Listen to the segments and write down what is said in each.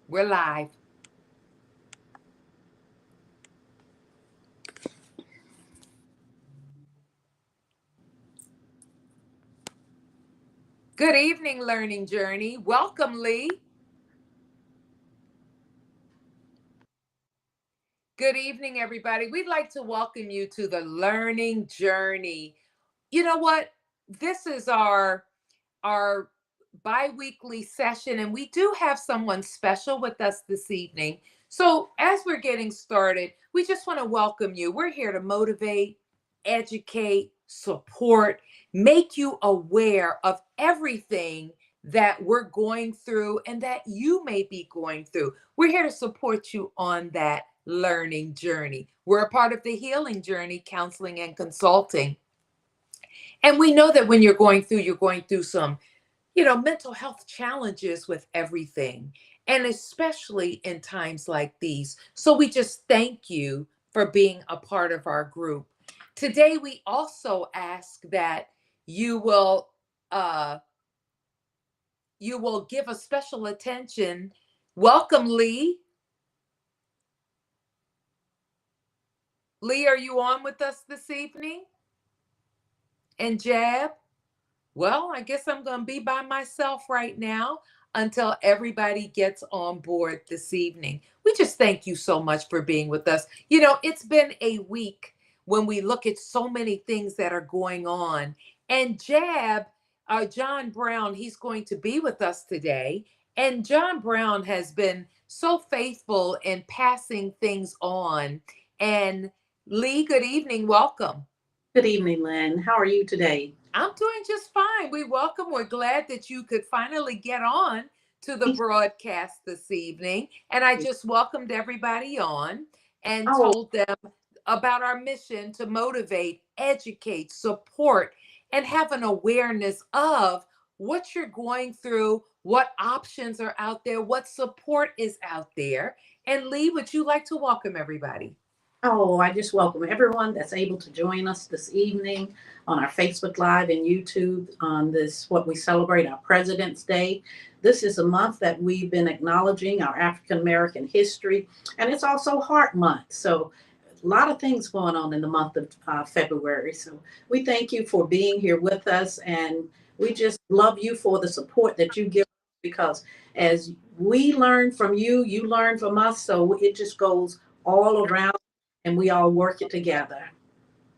We're live. Good evening, Learning Journey. Welcome, Lee. Good evening, everybody. We'd like to welcome you to the Learning Journey. You know what? This is our bi-weekly session, and we do have someone special with us this evening. So as we're getting started, we just want to welcome you. We're here to motivate, educate, support, make you aware of everything that we're going through and that you may be going through. We're here to support you on that learning journey. We're a part of the healing journey, counseling and consulting. And we know that when you're going through some mental health challenges with everything, and especially in times like these. So we just thank you for being a part of our group. Today, we also ask that you will uh, you will give a special attention. Welcome, Lee. Lee, are you on with us this evening? And Jab? Well, I guess I'm going to be by myself right now until everybody gets on board this evening. We just thank you so much for being with us. It's been a week when we look at so many things that are going on. And John Brown, he's going to be with us today. And John Brown has been so faithful in passing things on. And Lee, good evening. Welcome. Good evening, Lynn. How are you today? I'm doing just fine. We're glad that you could finally get on to the broadcast this evening. And I just welcomed everybody on and Oh, told them about our mission to motivate, educate, support, and have an awareness of what you're going through, what options are out there, what support is out there. And Lee, would you like to welcome everybody? I just welcome everyone that's able to join us this evening on our Facebook Live and YouTube on this, what we celebrate our President's Day. This is a month that we've been acknowledging our African American history, and it's also Heart Month. So a lot of things going on in the month of February. So we thank you for being here with us, and we just love you for the support that you give because as we learn from you, you learn from us. So it just goes all around and we all work it together.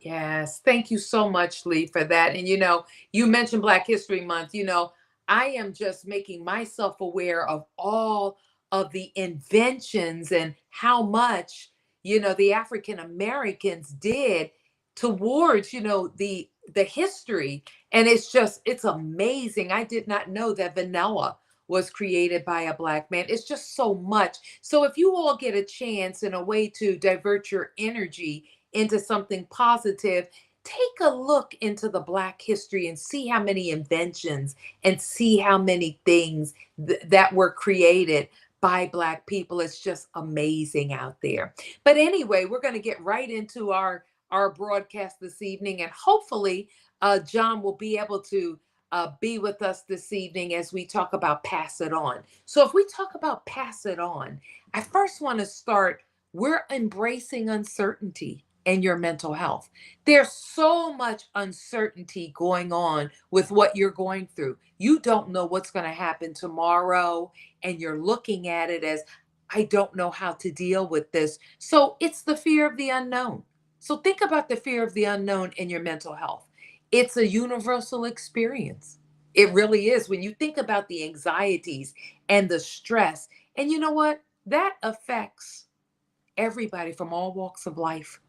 Yes, thank you so much, Lee, for that. And you mentioned Black History Month. I am just making myself aware of all of the inventions and how much, the African Americans did towards, the history. And it's amazing. I did not know that vanilla was created by a Black man. It's just so much. So if you all get a chance and a way to divert your energy into something positive, take a look into the Black history and see how many inventions and see how many things that were created by Black people. It's just amazing out there. But anyway, we're going to get right into our broadcast this evening, and hopefully John will be able to be with us this evening as we talk about pass it on. So if we talk about pass it on, I first want to start, we're embracing uncertainty and your mental health. There's so much uncertainty going on with what you're going through. You don't know what's going to happen tomorrow, and you're looking at it as, I don't know how to deal with this. So it's the fear of the unknown. So think about the fear of the unknown in your mental health. It's a universal experience. It really is. When you think about the anxieties and the stress, and you know what? That affects everybody from all walks of life.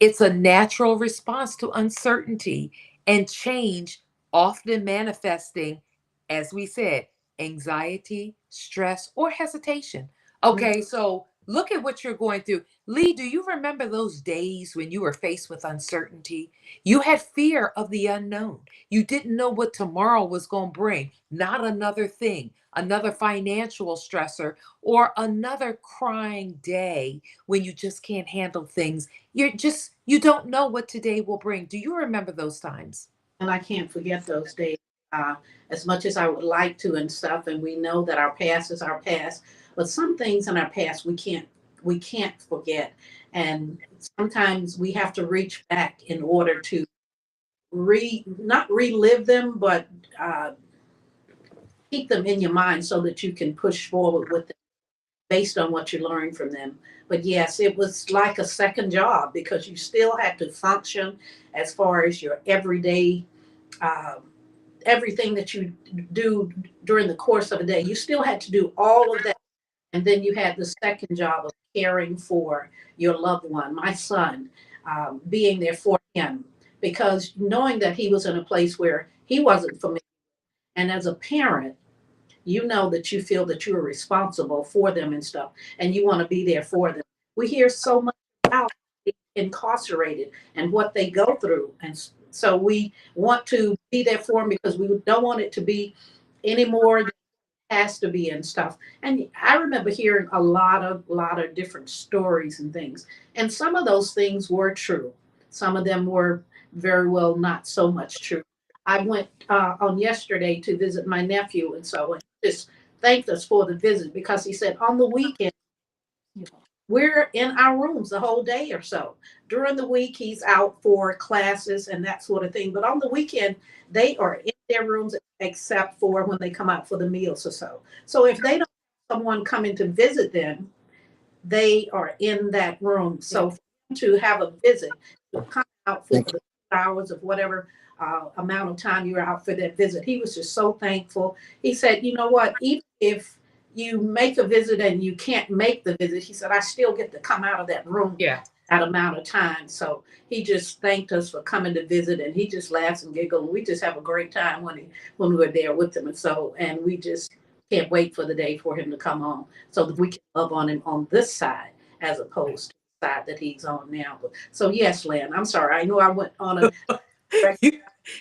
It's a natural response to uncertainty and change, often manifesting, as we said, anxiety, stress, or hesitation. Okay, so look at what you're going through. Lee, do you remember those days when you were faced with uncertainty? You had fear of the unknown. You didn't know what tomorrow was going to bring, not another thing, another financial stressor, or another crying day when you just can't handle things. You don't know what today will bring. Do you remember those times? And I can't forget those days. uh, as much as I would like to and stuff. And we know that our past is our past, but some things in our past we can't forget. And sometimes we have to reach back in order to not relive them, but uh, keep them in your mind so that you can push forward with them based on what you learned from them. But yes, it was like a second job because you still had to function as far as your everyday, um, everything that you do during the course of a day. You still had to do all of that. And then you had the second job of caring for your loved one, my son, being there for him, because knowing that he was in a place where he wasn't familiar. And as a parent, you know that you feel that you are responsible for them and stuff, and you want to be there for them. We hear so much about incarcerated and what they go through, and so we want to be there for them because we don't want it to be any more than it has to be and stuff. And I remember hearing a lot of different stories and things, and some of those things were true. Some of them were very well not so much true. I went on yesterday to visit my nephew, and so he just thanked us for the visit because he said on the weekend we're in our rooms the whole day or so. During the week, he's out for classes and that sort of thing. But on the weekend, they are in their rooms except for when they come out for the meals or so. So if they don't have someone coming to visit them, they are in that room. Yeah. So for him to have a visit, to come out for the hours of whatever amount of time you were out for that visit, he was just so thankful. He said, you know what, even if you make a visit and you can't make the visit, he said, I still get to come out of that room Yeah. that amount of time. So he just thanked us for coming to visit, and he just laughs and giggles. We just have a great time when we were there with him, and so and we just can't wait for the day for him to come home so that we can love on him on this side as opposed to the side that he's on now. But so yes, Len, I'm sorry. I know I went on a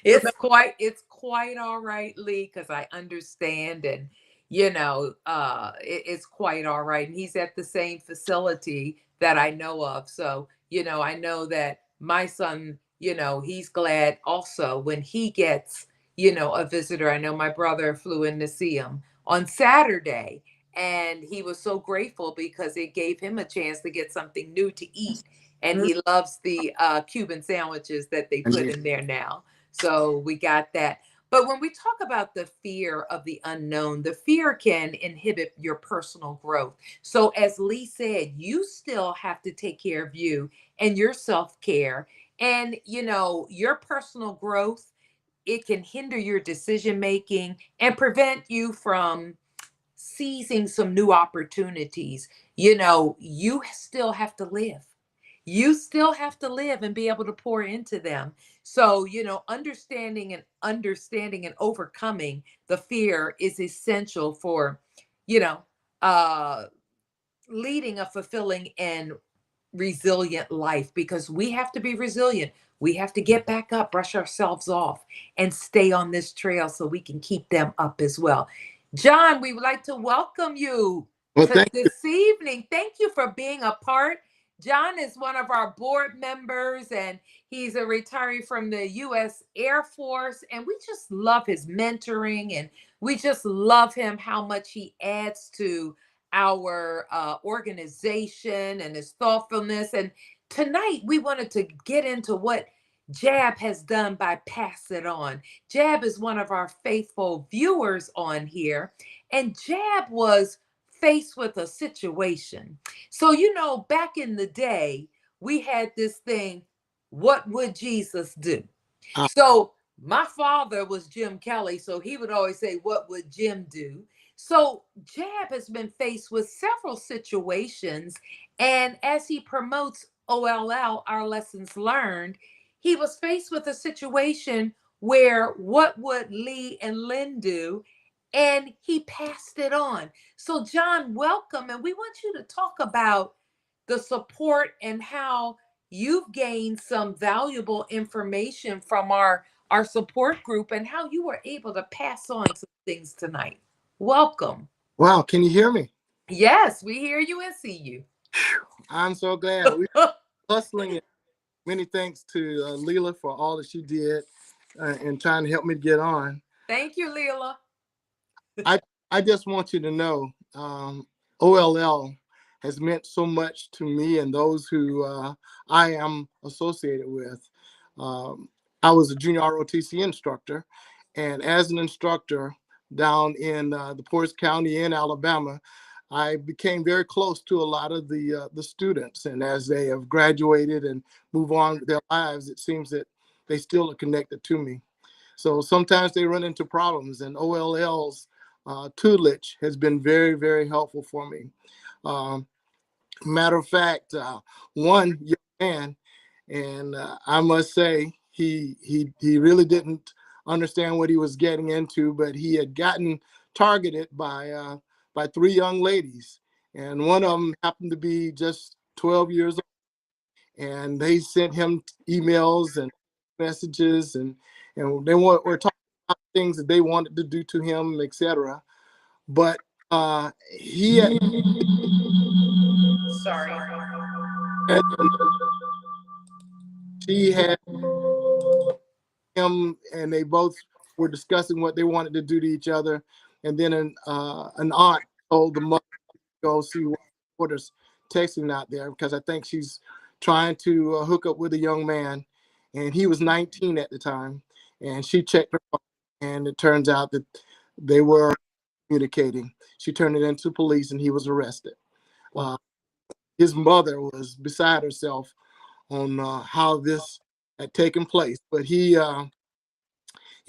It's quite all right, Lee, because I understand, and it's quite all right. And he's at the same facility that I know of. So, I know that my son, he's glad also when he gets, a visitor. I know my brother flew in to see him on Saturday, and he was so grateful because it gave him a chance to get something new to eat. And he loves the Cuban sandwiches that they put in there now. So we got that. But when we talk about the fear of the unknown, the fear can inhibit your personal growth. So, as Lee said, you still have to take care of you and your self care. And, your personal growth, it can hinder your decision making and prevent you from seizing some new opportunities. You still have to live. You still have to live and be able to pour into them. So, understanding and overcoming the fear is essential for, you know, uh leading a fulfilling and resilient life, because we have to be resilient. We have to get back up, brush ourselves off, and stay on this trail so we can keep them up as well. John, we would like to welcome you Well, to thank you. this evening. Thank you for being a part. John is one of our board members, and he's a retiree from the U.S. Air Force. And we just love his mentoring, and we just love him, how much he adds to our organization and his thoughtfulness. And tonight we wanted to get into what Jab has done by Pass It On. Jab is one of our faithful viewers on here, and Jab was faced with a situation. So, back in the day, we had this thing, what would Jesus do? Uh, So, my father was Jim Kelly, so he would always say, what would Jim do? So, Jab has been faced with several situations, and as he promotes OLL, our lessons learned, he was faced with a situation where what would Lee and Lynn do? And he passed it on. So, John, welcome. And we want you to talk about the support and how you've gained some valuable information from our support group and how you were able to pass on some things tonight. Welcome. wow, can you hear me? Yes, we hear you and see you. I'm so glad. We're hustling. And many thanks to Leela for all that she did in trying to help me get on. Thank you, Leela. I I just want you to know, OLL has meant so much to me and those who I am associated with. Um, I was a junior ROTC instructor, and as an instructor down in the Poorest County in Alabama, I became very close to a lot of the students. And as they have graduated and move on with their lives, it seems that they still are connected to me. So sometimes they run into problems, and OLL's tutelage has been very, very helpful for me. Um, Matter of fact, one young man, and I must say he really didn't understand what he was getting into, but he had gotten targeted by three young ladies, and one of them happened to be just 12 years old, and they sent him emails and messages, and they were talking about things that they wanted to do to him, etc. But he had, Sorry. she had him, and they both were discussing what they wanted to do to each other. And then an aunt told the mother to go see what reporters texting out there, because I think she's trying to hook up with a young man, and he was 19 at the time. And she checked her phone, and it turns out that they were communicating. She turned it into police, and he was arrested. Uh, his mother was beside herself on how this had taken place, but he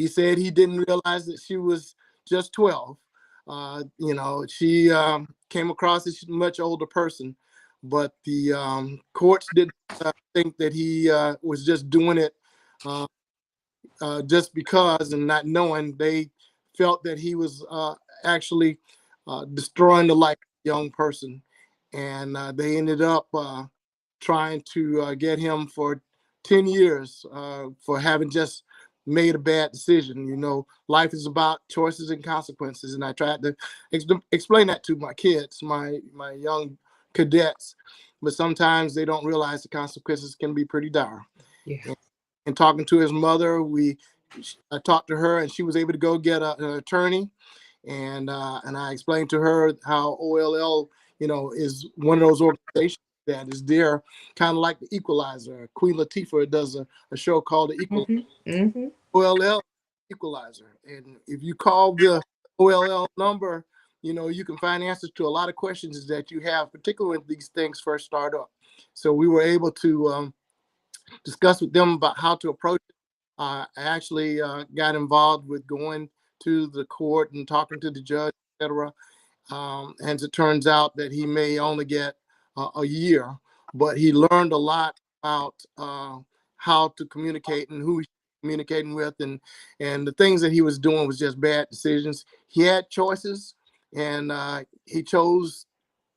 said he didn't realize that she was just 12. She came across as a much older person, but the courts didn't think that he was just doing it uh, just because and not knowing. They felt that he was actually destroying the life of a young person, and they ended up trying to get him for 10 years for having just made a bad decision. You know, life is about choices and consequences, and I tried to explain that to my kids, my young cadets, but sometimes they don't realize the consequences can be pretty dire. Yeah. And talking to his mother, I talked to her, and she was able to go get an attorney, and I explained to her how OLL, is one of those organizations that is there, kind of like the Equalizer. Queen Latifah does a show called The Equalizer. Mm-hmm. Mm-hmm. OLL Equalizer, and if you call the OLL number, you can find answers to a lot of questions that you have, particularly when these things first start up. So we were able to discuss with them about how to approach it. I actually got involved with going to the court and talking to the judge, etc. And as it turns out that he may only get a year, but he learned a lot about how to communicate and who he's communicating with, and the things that he was doing was just bad decisions. He had choices, and he chose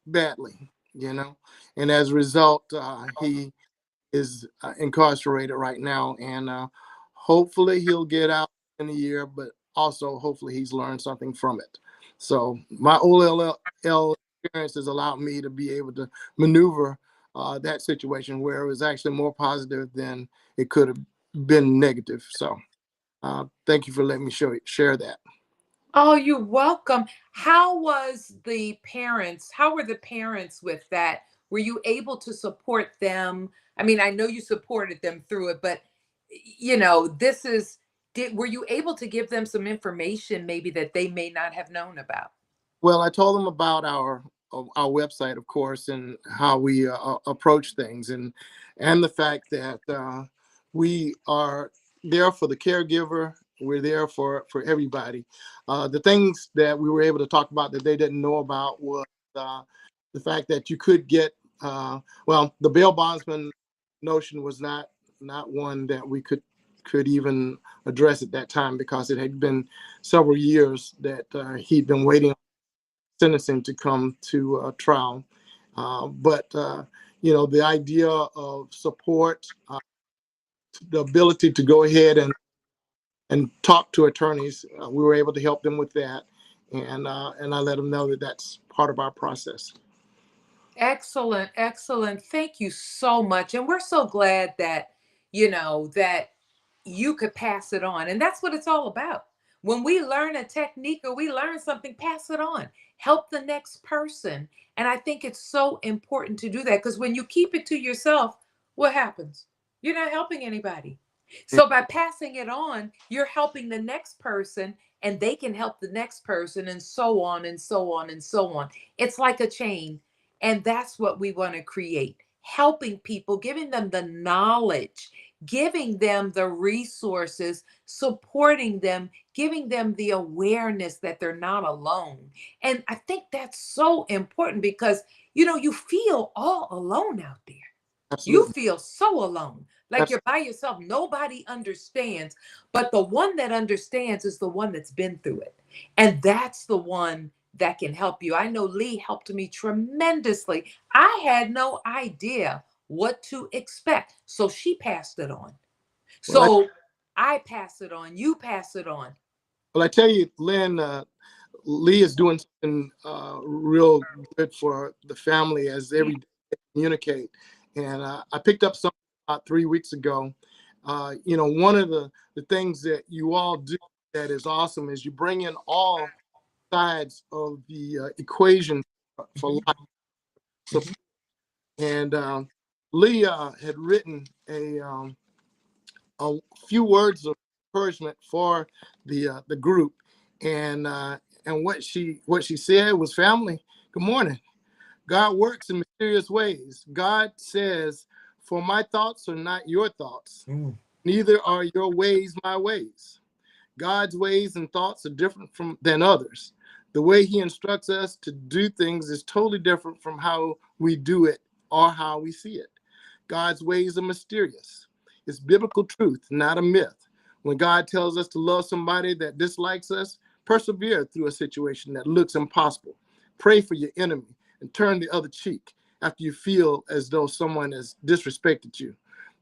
badly, and as a result, he is incarcerated right now, and hopefully he'll get out in a year, but also hopefully he's learned something from it. So my OLL experience has allowed me to be able to maneuver that situation where it was actually more positive than it could have been negative. So thank you for letting me share that. Oh, you're welcome. How were the parents with that? Were you able to support them? I mean, I know you supported them through it, but this is were you able to give them some information maybe that they may not have known about? Well, I told them about our website, of course, and how we approach things, and the fact that we are there for the caregiver. We're there for everybody. The things that we were able to talk about that they didn't know about was the fact that you could get the bail bondsman notion was not one that we could even address at that time, because it had been several years that he'd been waiting sentencing to come to trial. But the idea of support, the ability to go ahead and talk to attorneys, we were able to help them with that, and I let them know that that's part of our process. Excellent, excellent. Thank you so much. And we're so glad that, that you could pass it on. And that's what it's all about. When we learn a technique or we learn something, pass it on. Help the next person. And I think it's so important to do that, because when you keep it to yourself, what happens? You're not helping anybody. So by passing it on, you're helping the next person, and they can help the next person, and so on and so on and so on. It's like a chain. And that's what we want to create, helping people, giving them the knowledge, giving them the resources, supporting them, giving them the awareness that they're not alone. And I think that's so important because, you feel all alone out there. You Absolutely. feel so alone, like Abs- you're by yourself. Nobody understands, but the one that understands is the one that's been through it. And that's the one that can help you. I know Lee helped me tremendously. I had no idea what to expect. So she passed it on. Well, So I pass it on. You pass it on. I tell you, Lynn, Lee is doing something real good for the family as every day they communicate. And I picked up something about 3 weeks ago. One of the things that you all do that is awesome is you bring in all sides of the equation for Mhm, life. So, mhm, and Lee had written a few words of encouragement for the group, and what she said was, "Family, good morning. God works in mysterious ways. God says, 'For my thoughts are not your thoughts, mm, neither are your ways my ways.' God's ways and thoughts are different than others. The way He instructs us to do things is totally different from how we do it or how we see it. God's ways are mysterious. It's biblical truth, not a myth. When God tells us to love somebody that dislikes us, persevere through a situation that looks impossible. Pray for your enemy and turn the other cheek after you feel as though someone has disrespected you.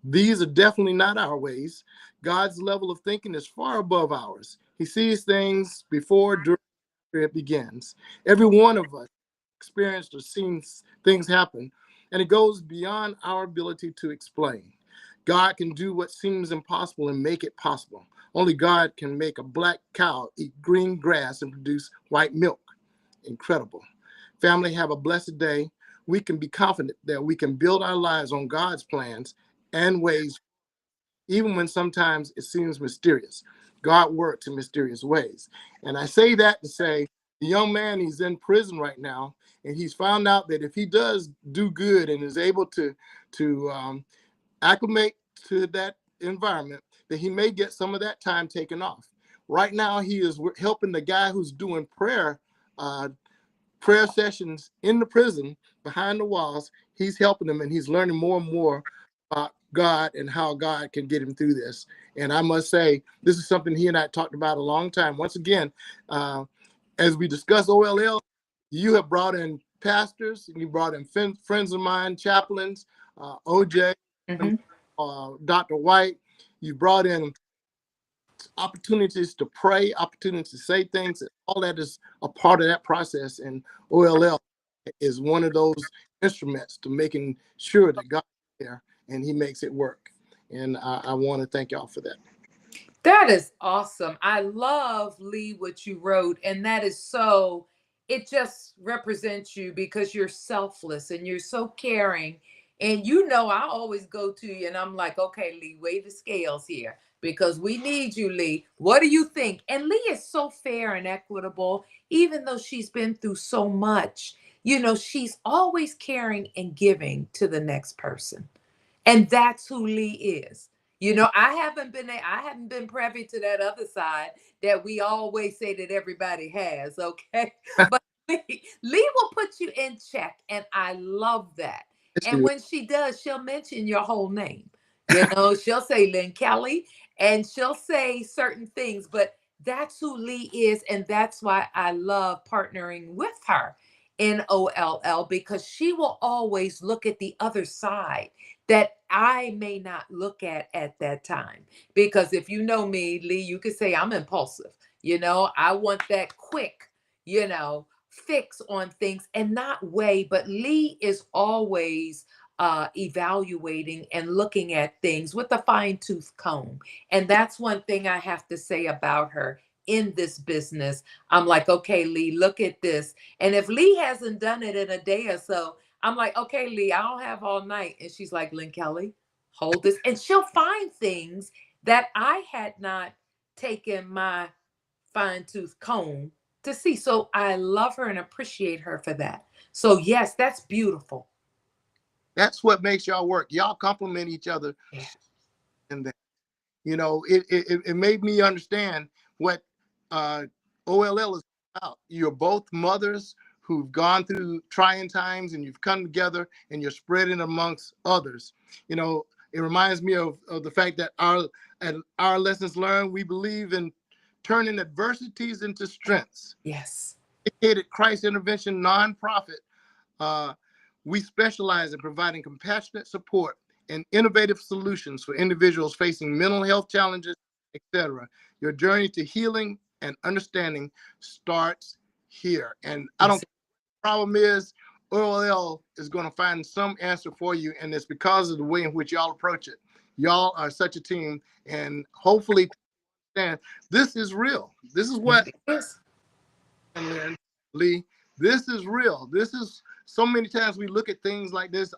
These are definitely not our ways. God's level of thinking is far above ours. He sees things before, during, after it begins. Every one of us experienced or seen things happen, and it goes beyond our ability to explain. God can do what seems impossible and make it possible. Only God can make a black cow eat green grass and produce white milk. Incredible. Family, have a blessed day. We can be confident that we can build our lives on God's plans and ways, even when sometimes it seems mysterious. God works in mysterious ways. And I say that to say the young man, he's in prison right now, and he's found out that if he does do good and is able to acclimate to that environment, that he may get some of that time taken off. Right now, he is helping the guy who's doing uh, prayer sessions in the prison behind the walls. He's helping them, and he's learning more and more about God and how God can get him through this. And I must say, this is something he and I talked about a long time. Once again, uh, as we discuss OLL, you have brought in pastors, you brought in friends of mine, chaplains, OJ, mhm. Dr. White. You brought in opportunities to pray, opportunities to say things. All that is a part of that process. And OLL is one of those instruments to making sure that God is there and He makes it work. And I want to thank y'all for that. That is awesome. I love, Lee, what you wrote. And that is so, it just represents you because you're selfless and you're so caring. And I always go to you and I'm like, okay, Lee, weigh the scales here because we need you, Lee. What do you think? And Lee is so fair and equitable, even though she's been through so much. She's always caring and giving to the next person. And that's who Lee is. I haven't been privy to that other side that we always say that everybody has, okay? But Lee will put you in check, and I love that. Yes, And you when she does, she'll mention your whole name. She'll say Lynn Kelly, and she'll say certain things, but that's who Lee is, and that's why I love partnering with her in OLL, because she will always look at the other side that I may not look at that time. Because if you know me, Lee, you could say I'm impulsive. I want that quick, fix on things and not weigh. But Lee is always evaluating and looking at things with a fine tooth comb. And that's one thing I have to say about her. in this business, I'm like, okay, Lee, look at this. And if Lee hasn't done it in a day or so, I'm like, okay, Lee, I don't have all night. And she's like, Lynn Kelly, hold this. And she'll find things that I had not taken my fine tooth comb to see. So I love her and appreciate her for that. So, yes, that's beautiful. That's what makes y'all work. Y'all complement each other. Yeah. And that, it made me understand what OLL is about. You're both mothers who've gone through trying times, and you've come together and you're spreading amongst others. It reminds me of the fact that our lessons learned, we believe in turning adversities into strengths. Yes. Dedicated Christ intervention nonprofit. Uh, we specialize in providing compassionate support and innovative solutions for individuals facing mental health challenges, etc. Your journey to healing and understanding starts here. And I don't Yes. think the problem is, OLL is going to find some answer for you, and it's because of the way in which y'all approach it. Y'all are such a team, and hopefully, understand this is real. This is what, Yes. and Lee, this is real. This is so many times we look at things like this,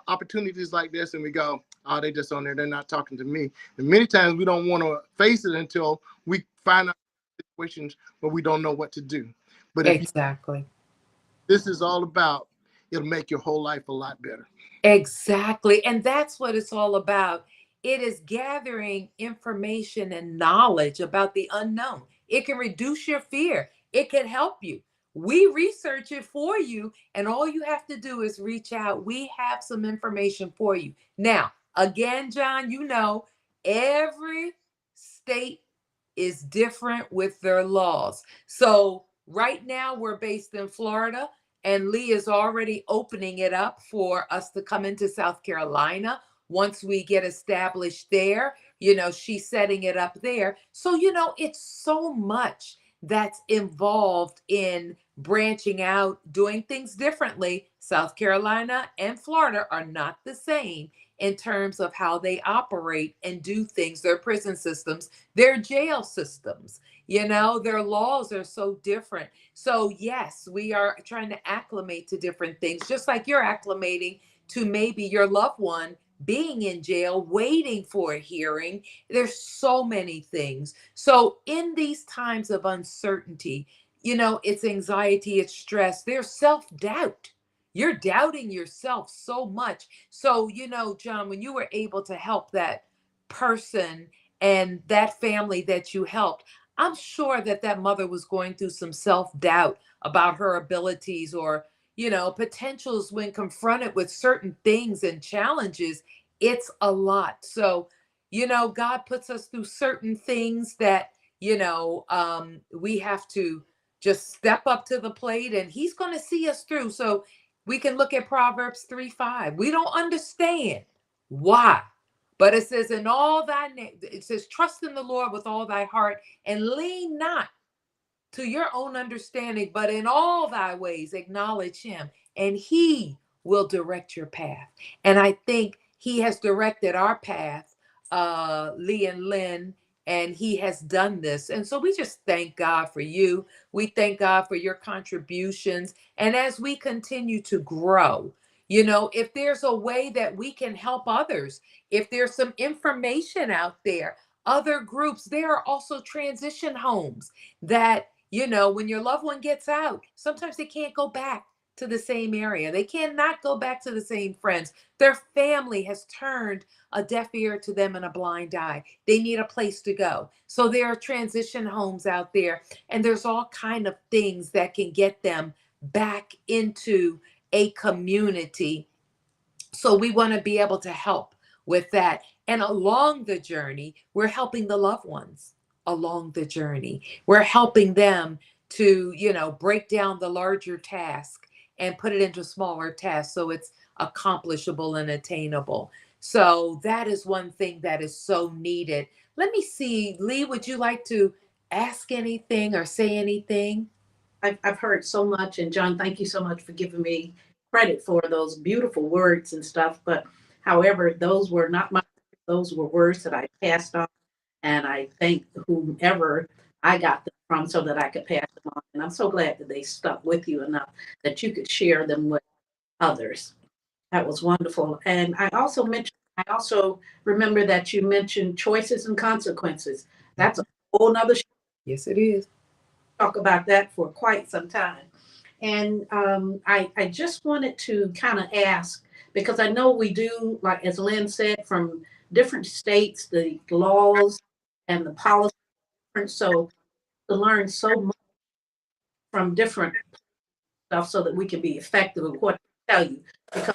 opportunities like this, and we go, "Oh, they just on there. They're not talking to me." And many times we don't want to face it until we find out situations where we don't know what to do. But if you, Exactly. this is all about, it'll make your whole life a lot better. Exactly. And that's what it's all about. It is gathering information and knowledge about the unknown. It can reduce your fear, it can help you. We research it for you, and all you have to do is reach out. We have some information for you. Now, again, John, every state is different with their laws. So, right now, we're based in Florida. And Lee is already opening it up for us to come into South Carolina once we get established there. She's setting it up there. So, it's so much that's involved in branching out, doing things differently. South Carolina and Florida are not the same in terms of how they operate and do things, their prison systems, their jail systems. Their laws are so different. So, yes, we are trying to acclimate to different things, just like you're acclimating to maybe your loved one being in jail, waiting for a hearing. There's so many things. So, in these times of uncertainty, it's anxiety, it's stress, there's self doubt. You're doubting yourself so much. So, John, when you were able to help that person and that family that you helped, I'm sure that that mother was going through some self doubt about her abilities or, potentials when confronted with certain things and challenges. It's a lot. So, God puts us through certain things that, we have to just step up to the plate, and He's going to see us through. So, we can look at Proverbs 3:5. We don't understand why. But it says, in all thy name, it says, trust in the Lord with all thy heart and lean not to your own understanding, but in all thy ways acknowledge him, and he will direct your path. And I think he has directed our path, Lee and Lynn, and he has done this. And so we just thank God for you. We thank God for your contributions. And as we continue to grow, if there's a way that we can help others, if there's some information out there, other groups, there are also transition homes that, when your loved one gets out, sometimes they can't go back to the same area. They cannot go back to the same friends. Their family has turned a deaf ear to them and a blind eye. They need a place to go. So there are transition homes out there, and there's all kind of things that can get them back into a community. So we want to be able to help with that. And along the journey, we're helping the loved ones along the journey. We're helping them to, break down the larger task and put it into smaller tasks so it's accomplishable and attainable. So that is one thing that is so needed. Let me see, Lee, would you like to ask anything or say anything? I've heard so much, and John, thank you so much for giving me credit for those beautiful words and stuff. But however, those were not my, those were words that I passed on, and I thank whomever I got them from so that I could pass them on. And I'm so glad that they stuck with you enough that you could share them with others. That was wonderful. And I also remember that you mentioned choices and consequences. That's a whole nother Yes, it is. talk about that for quite some time. And I just wanted to kind of ask, because I know we do, like as Lynn said, from different states, the laws and the policy different. So to learn so much from different stuff so that we can be effective in what to tell you. Because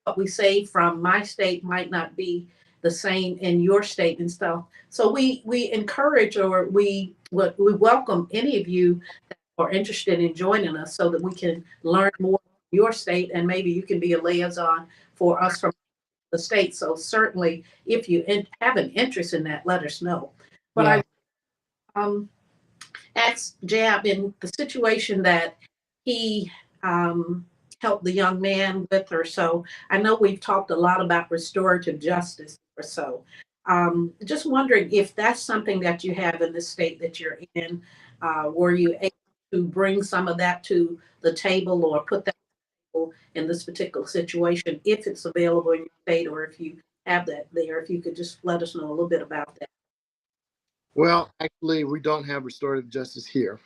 what we say from my state might not be the same in your state and stuff. So we encourage, or we welcome any of you that are interested in joining us so that we can learn more from your state, and maybe you can be a liaison for us from the state. So certainly, if you have an interest in that, let us know. But Yeah. um, asked Jab in the situation that he um, helped the young man with, or so. I know we've talked a lot about restorative justice or so. Just wondering if that's something that you have in the state that you're in. Were you able to bring some of that to the table or put that in this particular situation, if it's available in your state, or if you have that there, if you could just let us know a little bit about that. Well, actually, we don't have restorative justice here.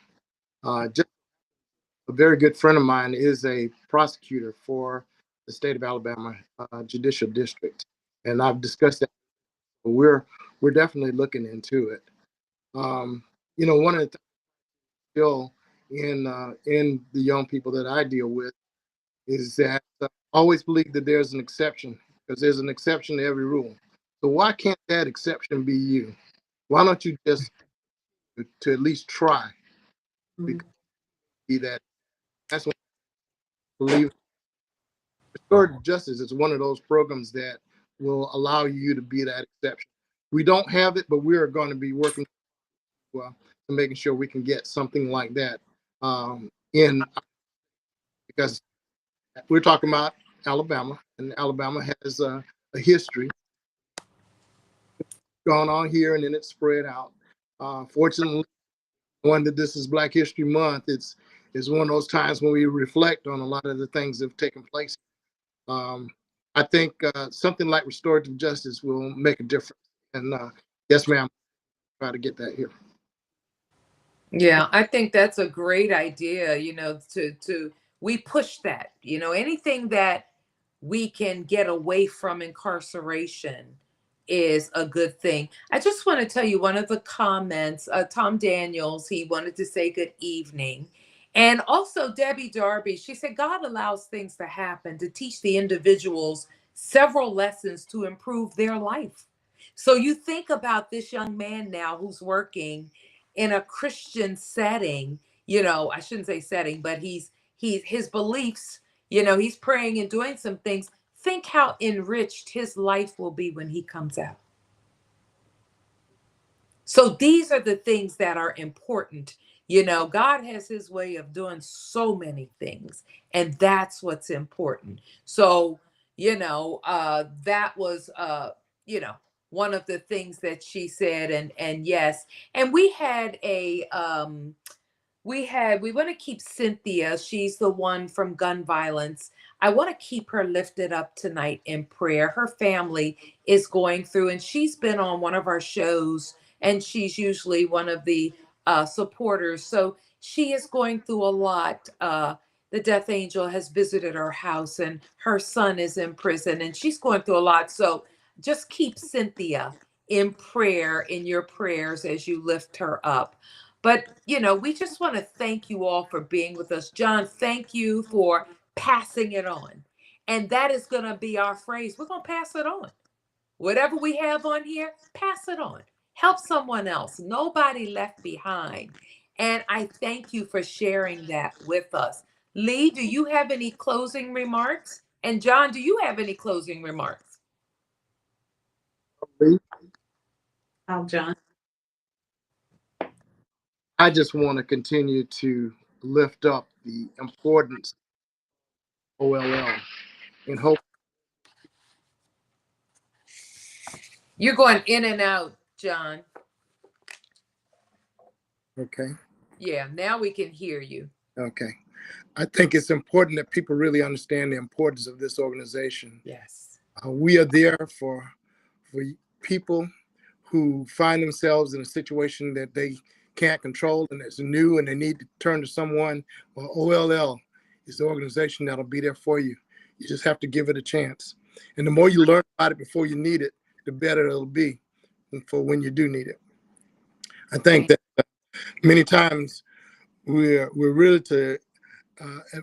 Just a very good friend of mine is a prosecutor for the state of Alabama Judicial District, and I've discussed that. We're definitely looking into it. Um, one of the things still in the young people that I deal with is that always believe that there's an exception, because there's an exception to every rule. So why can't that exception be you? Why don't you just to at least try? Mm-hmm. Because be that that's what I believe. Restorative justice is one of those programs that will allow you to be that exception. We don't have it, but we are going to be working to making sure we can get something like that in, because we're talking about Alabama, and Alabama has a history going on here, and then it's spread out. Fortunately, one that this is Black History Month, it's one of those times when we reflect on a lot of the things that have taken place. Um, I think something like restorative justice will make a difference. And yes, ma'am, try to get that here. Yeah, I think that's a great idea, to we push that, anything that we can get away from incarceration is a good thing. I just want to tell you one of the comments, Tom Daniels, he wanted to say good evening. And also Debbie Darby, she said, God allows things to happen to teach the individuals several lessons to improve their life. So you think about this young man now who's working in a Christian setting, I shouldn't say setting, but he's his beliefs, he's praying and doing some things. Think how enriched his life will be when he comes out. So these are the things that are important. God has his way of doing so many things, and that's what's important. So, that was one of the things that she said, and yes. And we want to keep Cynthia. She's the one from gun violence. I want to keep her lifted up tonight in prayer. Her family is going through, and she's been on one of our shows, and she's usually one of the supporters. So she is going through a lot. The death angel has visited her house, and her son is in prison, and she's going through a lot. So just keep Cynthia in prayer, in your prayers, as you lift her up. But, we just want to thank you all for being with us. John, thank you for passing it on. And that is going to be our phrase. We're going to pass it on. Whatever we have on here, pass it on. Help someone else. Nobody left behind. And I thank you for sharing that with us. Lee, do you have any closing remarks? And John, do you have any closing remarks? Oh, John. I just want to continue to lift up the importance of OLL and hope. You're going in and out, John. Okay. Yeah, now we can hear you. Okay. I think it's important that people really understand the importance of this organization. Yes. We are there for people who find themselves in a situation that they can't control and it's new and they need to turn to someone. Well, OLL is the organization that'll be there for you. You just have to give it a chance. And the more you learn about it before you need it, the better it'll be for when you do need it. I think that many times we're really to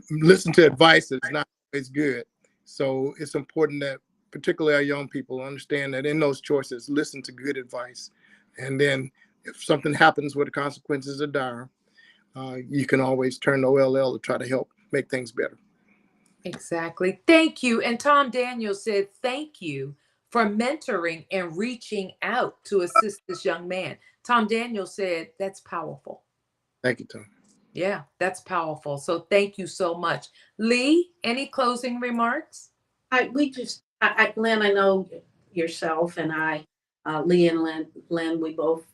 listen to advice is not always good. So it's important that particularly our young people understand that in those choices, listen to good advice. And then if something happens where the consequences are dire, you can always turn to OLL to try to help make things better. Exactly. Thank you. And Tom Daniel said, thank you for mentoring and reaching out to assist this young man. Tom Daniel said, that's powerful. Thank you, Tom. Yeah, that's powerful. So thank you so much. Lee, any closing remarks? Lynn, I know yourself and Lee and Lynn, we both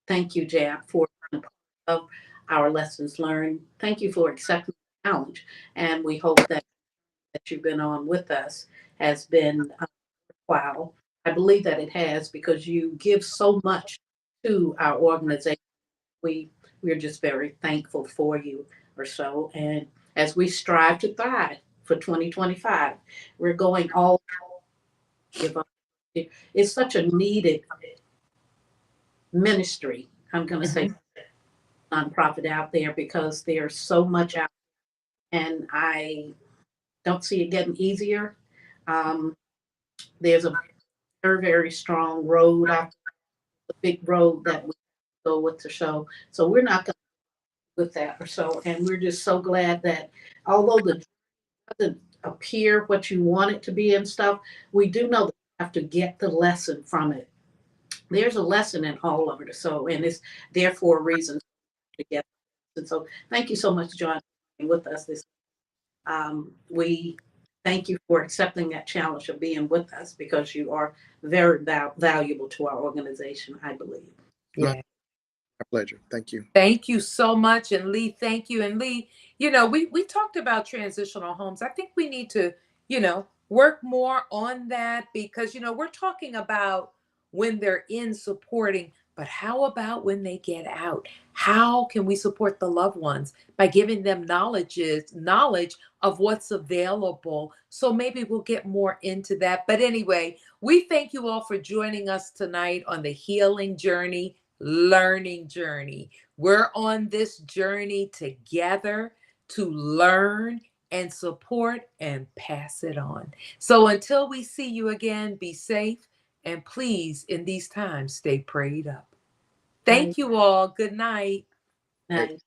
thank you, Jack, for being a part of our lessons learned. Thank you for accepting the challenge. And we hope that you've been on with us has been wow. I believe that it has because you give so much to our organization. We're just very thankful for you or so. And as we strive to thrive for 2025, we're going all give up. It's such a needed ministry. I'm going to say nonprofit out there because there's so much out, and I don't see it getting easier. Um, there's a very, very strong road out, the big road that we go with the show. So we're not going to with that or so, and we're just so glad that although the doesn't appear what you want it to be and stuff, we do know that you have to get the lesson from it. There's a lesson in all of it. So, and it's therefore a reason to get. And so, thank you so much, John, for being with us this. We thank you for accepting that challenge of being with us because you are very valuable to our organization, I believe. Yeah. My pleasure. Thank you. Thank you so much. And Lee, thank you. And Lee, we talked about transitional homes. I think we need to, work more on that because, we're talking about when they're in supporting, but how about when they get out? How can we support the loved ones by giving them knowledge of what's available? So maybe we'll get more into that. But anyway, we thank you all for joining us tonight on the healing journey, learning journey. We're on this journey together to learn and support and pass it on. So until we see you again, be safe and please, in these times, stay prayed up. Thank you all. Good night. Nice.